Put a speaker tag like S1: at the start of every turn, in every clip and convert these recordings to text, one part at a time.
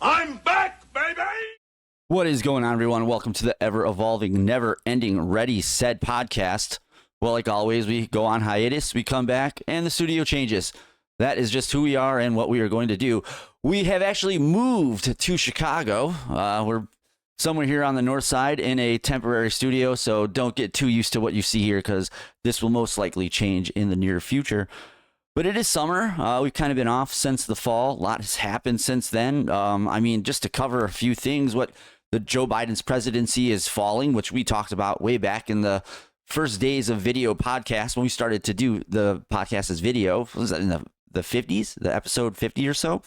S1: I'm back, baby!
S2: What is going on, everyone? Welcome to the ever-evolving, never-ending Ready, Set podcast. Well, like always, we go on hiatus, we come back, and the studio changes. That is just who we are and what we are going to do. We have actually moved to Chicago. We're somewhere here on the north side in a temporary studio, so don't get too used to what you see here because this will most likely change in the near future. But it is summer. We've kind of been off since the fall. A lot has happened since then. Just to cover a few things, what the Joe Biden's presidency is falling, which we talked about way back in the first days of video podcast when we started to do the podcast as video. What was that, in the 50s, the episode 50 or so?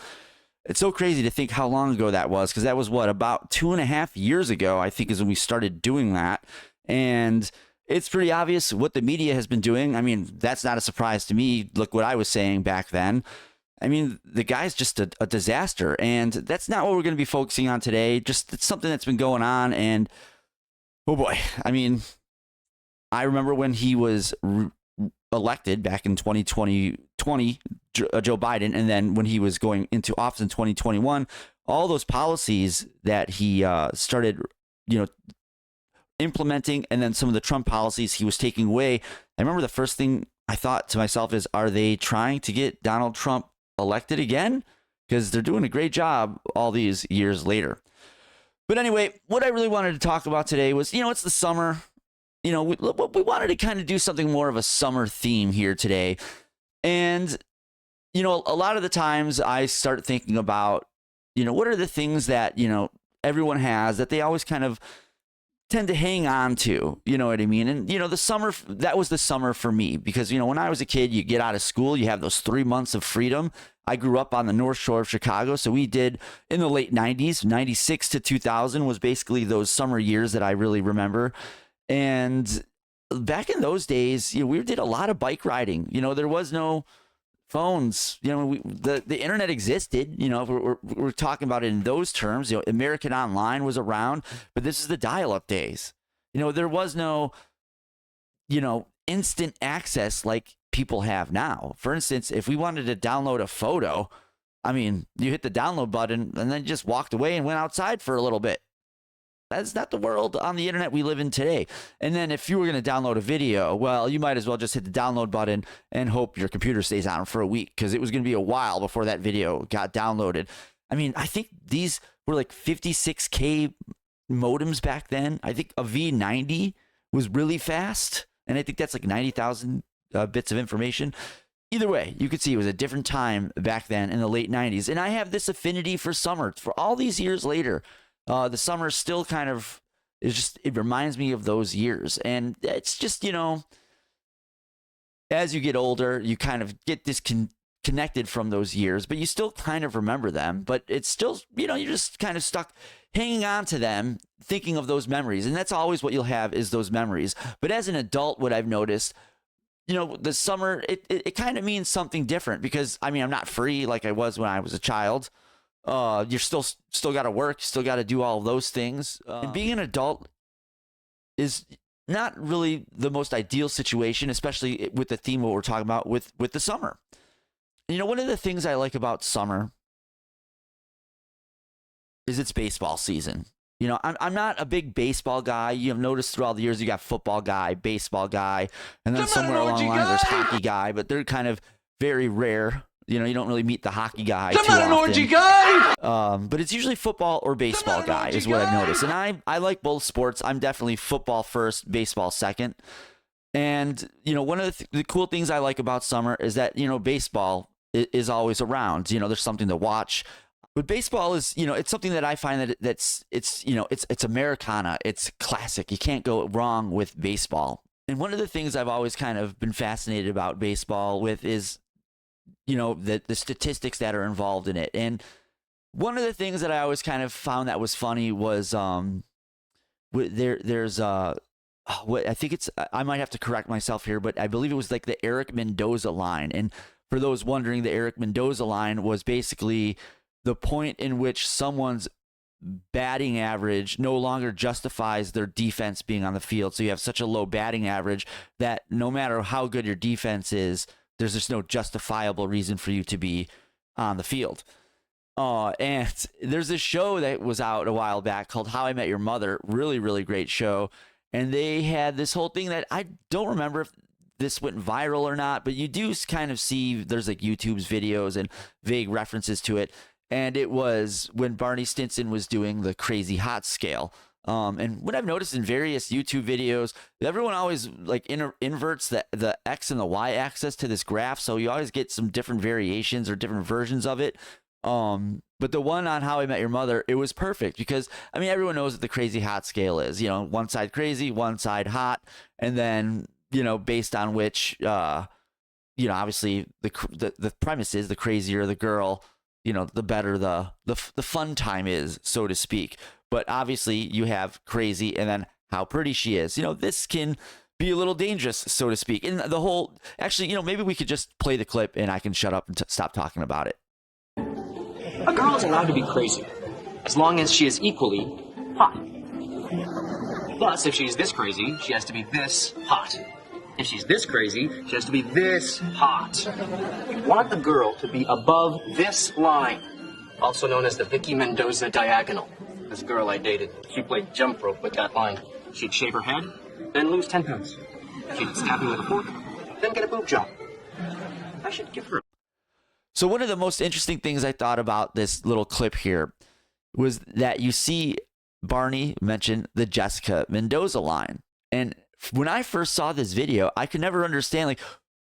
S2: It's so crazy to think how long ago that was, because that was about 2.5 years ago, I think, is when we started doing that. And it's pretty obvious what the media has been doing. I mean, that's not a surprise to me. Look what I was saying back then. I mean, the guy's just a disaster, and that's not what we're going to be focusing on today. Just it's something that's been going on, and oh boy, I mean, I remember when he was elected back in 2020, Joe Biden, and then when he was going into office in 2021, all those policies that he started, implementing, and then some of the Trump policies he was taking away. I remember the first thing I thought to myself is, are they trying to get Donald Trump elected again? Because they're doing a great job all these years later. But anyway, what I really wanted to talk about today was, it's the summer. We wanted to kind of do something more of a summer theme here today. And, a lot of the times I start thinking about, what are the things that, everyone has that they always kind of tend to hang on to, you know what I mean? And, the summer, that was the summer for me because, when I was a kid, you get out of school, you have those 3 months of freedom. I grew up on the North Shore of Chicago. So we did in the late 90s, 96 to 2000 was basically those summer years that I really remember. And back in those days, we did a lot of bike riding. There was no phones. The internet existed. We're talking about it in those terms. American Online was around, but this is the dial-up days. There was no, instant access like people have now. For instance, if we wanted to download a photo, you hit the download button and then just walked away and went outside for a little bit. That's not the world on the internet we live in today. And then if you were going to download a video, well, you might as well just hit the download button and hope your computer stays on for a week because it was going to be a while before that video got downloaded. I think these were like 56K modems back then. I think a V90 was really fast, and I think that's like 90,000 bits of information. Either way, you could see it was a different time back then in the late 90s. And I have this affinity for summer for all these years later. The summer still kind of it reminds me of those years. And it's just, as you get older, you kind of get disconnected from those years, but you still kind of remember them. But it's still, you're just kind of stuck hanging on to them, thinking of those memories. And that's always what you'll have is those memories. But as an adult, what I've noticed, the summer, it kind of means something different because, I'm not free like I was when I was a child. You're still got to work, still got to do all of those things. And being an adult is not really the most ideal situation, especially with the theme of what we're talking about with the summer. One of the things I like about summer is it's baseball season. I'm not a big baseball guy. You've noticed through all the years, you got football guy, baseball guy, and then somewhere along the line, there's hockey guy, but they're kind of very rare. You don't really meet the hockey guy too often.
S1: Orgy guy!
S2: But it's usually football or baseball guy is what I've noticed. And I like both sports. I'm definitely football first, baseball second. And, one of the cool things I like about summer is that, baseball is always around. There's something to watch. But baseball is, it's something that I find that it's Americana. It's classic. You can't go wrong with baseball. And one of the things I've always kind of been fascinated about baseball with is, the statistics that are involved in it. And one of the things that I always kind of found that was funny was there's what I think it's, I might have to correct myself here, but I believe it was like the Eric Mendoza line. And for those wondering, the Eric Mendoza line was basically the point in which someone's batting average no longer justifies their defense being on the field. So you have such a low batting average that no matter how good your defense is, there's just no justifiable reason for you to be on the field. And there's this show that was out a while back called How I Met Your Mother. Really, really great show. And they had this whole thing that I don't remember if this went viral or not, but you do kind of see there's like YouTube's videos and vague references to it. And it was when Barney Stinson was doing the crazy hot scale. And what I've noticed in various YouTube videos, everyone always like inverts the X and the Y axis to this graph. So you always get some different variations or different versions of it. But the one on How I Met Your Mother, it was perfect because, I mean, everyone knows what the crazy hot scale is, one side crazy, one side hot. And then, based on which, obviously the premise is the crazier the girl, the better the fun time is, so to speak. But obviously you have crazy and then how pretty she is. This can be a little dangerous, so to speak. And the whole, actually, maybe we could just play the clip and I can shut up and stop talking about it.
S3: A girl is allowed to be crazy, as long as she is equally hot. Thus, if she's this crazy, she has to be this hot. If she's this crazy, she has to be this hot. You want the girl to be above this line, also known as the Vicky Mendoza diagonal. This girl I dated, she played jump rope with that line. She'd shave her head, then lose 10 pounds. She'd stab me with a fork, then get a boob job. I should give her.
S2: So one of the most interesting things I thought about this little clip here was that you see Barney mention the Jessica Mendoza line. And when I first saw this video, I could never understand, like,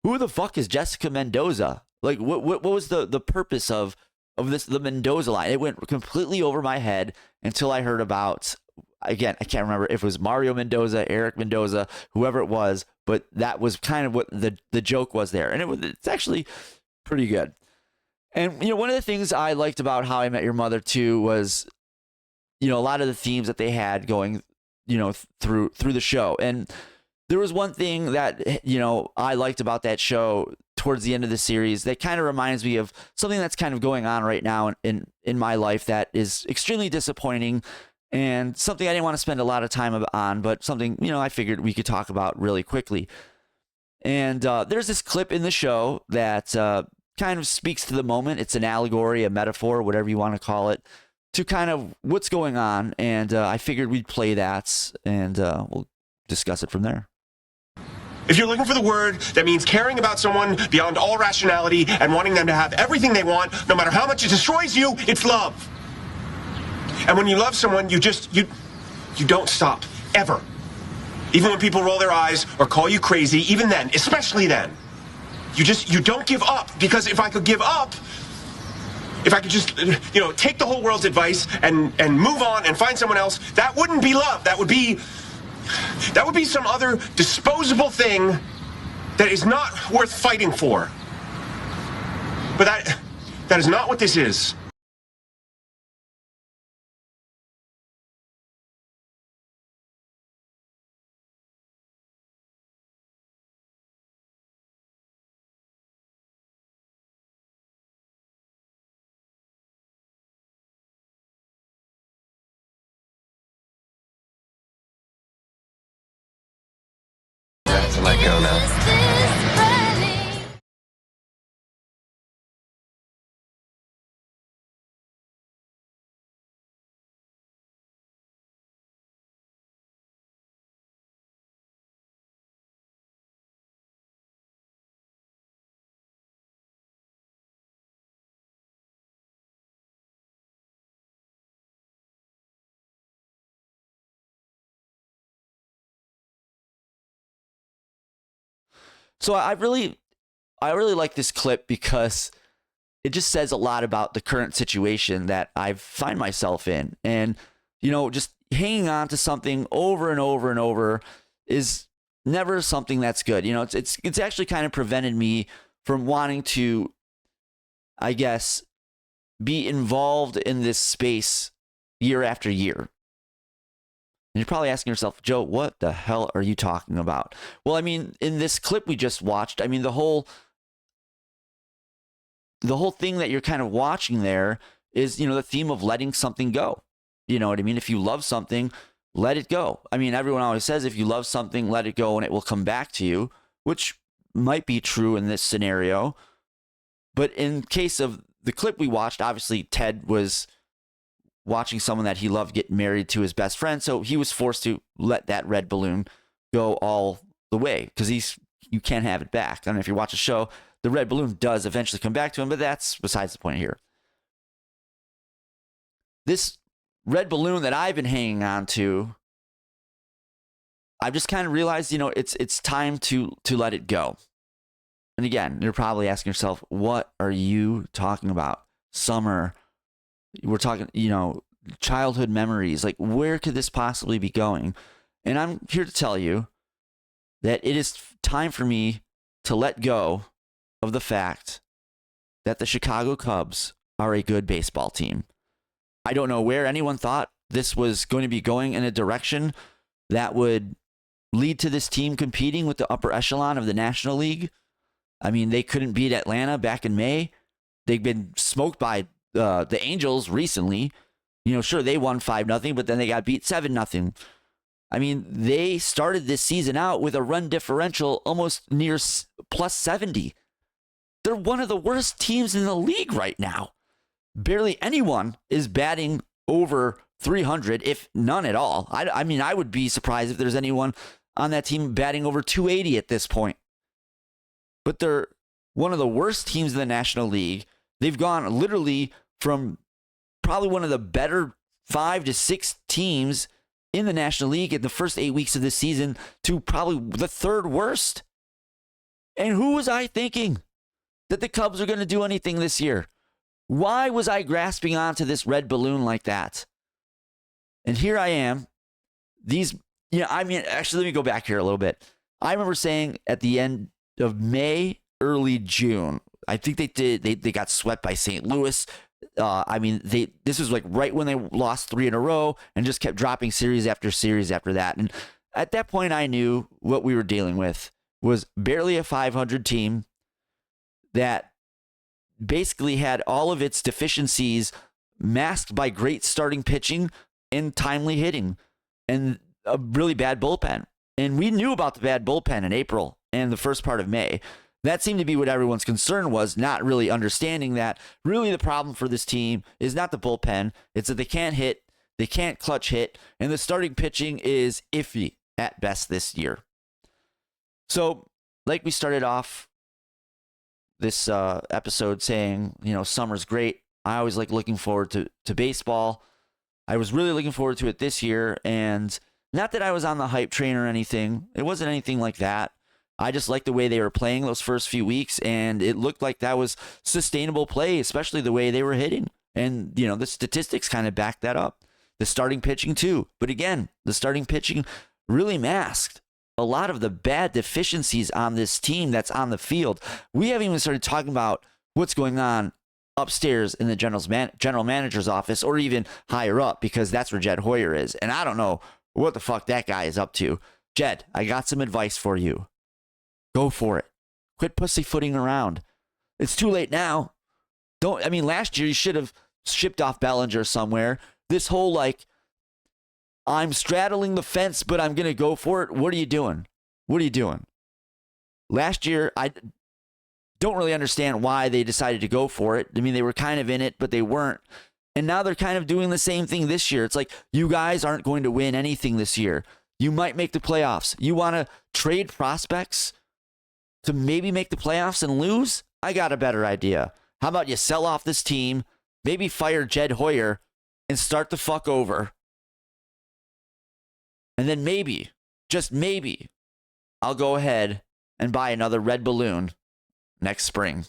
S2: who the fuck is Jessica Mendoza? Like, what was the purpose of the Mendoza line? It went completely over my head until I heard about, again, I can't remember if it was Mario Mendoza, Eric Mendoza, whoever it was, but that was kind of what the joke was there. And it's actually pretty good. And, one of the things I liked about How I Met Your Mother, too, was, a lot of the themes that they had going, through the show. And there was one thing that, I liked about that show towards the end of the series that kind of reminds me of something that's kind of going on right now in my life that is extremely disappointing and something I didn't want to spend a lot of time on, but something, I figured we could talk about really quickly. And there's this clip in the show that kind of speaks to the moment. It's an allegory, a metaphor, whatever you want to call it, to kind of what's going on. And I figured we'd play that and we'll discuss it from there.
S1: If you're looking for the word that means caring about someone beyond all rationality and wanting them to have everything they want, no matter how much it destroys you, it's love. And when you love someone, you don't stop, ever. Even when people roll their eyes or call you crazy, even then, especially then. You don't give up, because if I could give up, if I could just, take the whole world's advice and move on and find someone else, that wouldn't be love. That would be some other disposable thing that is not worth fighting for. But that is not what this is.
S4: To let go now.
S2: So I really like this clip because it just says a lot about the current situation that I find myself in. And, just hanging on to something over and over and over is never something that's good. It's actually kind of prevented me from wanting to, I guess, be involved in this space year after year. And you're probably asking yourself, Joe, what the hell are you talking about? Well, I mean, in this clip we just watched, I mean, the whole thing that you're kind of watching there is, the theme of letting something go. You know what I mean? If you love something, let it go. I mean, everyone always says if you love something, let it go and it will come back to you, which might be true in this scenario. But in case of the clip we watched, obviously Ted was watching someone that he loved get married to his best friend, so he was forced to let that red balloon go all the way because you can't have it back. I don't know if you watch a show, the red balloon does eventually come back to him, but that's besides the point here. This red balloon that I've been hanging on to, I've just kind of realized, it's time to let it go. And again, you're probably asking yourself, what are you talking about? Summer. We're talking, childhood memories. Like, where could this possibly be going? And I'm here to tell you that it is time for me to let go of the fact that the Chicago Cubs are a good baseball team. I don't know where anyone thought this was going to be going in a direction that would lead to this team competing with the upper echelon of the National League. I mean, they couldn't beat Atlanta back in May. They've been smoked by the Angels recently. Sure, they won 5-0, but then they got beat 7-0. I mean, they started this season out with a run differential almost near plus 70. They're one of the worst teams in the league right now. Barely anyone is batting over 300, if none at all. I mean, I would be surprised if there's anyone on that team batting over 280 at this point. But they're one of the worst teams in the National League. They've gone literally from probably one of the better 5 to 6 teams in the National League in the first 8 weeks of this season to probably the third worst. And who was I thinking that the Cubs are going to do anything this year? Why was I grasping onto this red balloon like that? And here I am. Actually, let me go back here a little bit. I remember saying at the end of May, early June, I think they got swept by St. Louis. This was like right when they lost 3 in a row and just kept dropping series after series after that. And at that point, I knew what we were dealing with was barely a 500 team that basically had all of its deficiencies masked by great starting pitching and timely hitting and a really bad bullpen. And we knew about the bad bullpen in April and the first part of May. That seemed to be what everyone's concern was, not really understanding that really the problem for this team is not the bullpen. It's that they can't hit, they can't clutch hit, and the starting pitching is iffy at best this year. So, like we started off this episode saying, summer's great. I always like looking forward to baseball. I was really looking forward to it this year, and not that I was on the hype train or anything. It wasn't anything like that. I just liked the way they were playing those first few weeks, and it looked like that was sustainable play, especially the way they were hitting. And, the statistics kind of backed that up. The starting pitching, too. But again, the starting pitching really masked a lot of the bad deficiencies on this team that's on the field. We haven't even started talking about what's going on upstairs in the general manager's office or even higher up, because that's where Jed Hoyer is. And I don't know what the fuck that guy is up to. Jed, I got some advice for you. Go for it. Quit pussyfooting around. It's too late now. Last year you should have shipped off Bellinger somewhere. This whole I'm straddling the fence, but I'm going to go for it. What are you doing? Last year, I don't really understand why they decided to go for it. They were kind of in it, but they weren't. And now they're kind of doing the same thing this year. It's like, you guys aren't going to win anything this year. You might make the playoffs. You want to trade prospects to maybe make the playoffs and lose? I got a better idea. How about you sell off this team, maybe fire Jed Hoyer, and start the fuck over? And then maybe, just maybe, I'll go ahead and buy another red balloon next spring.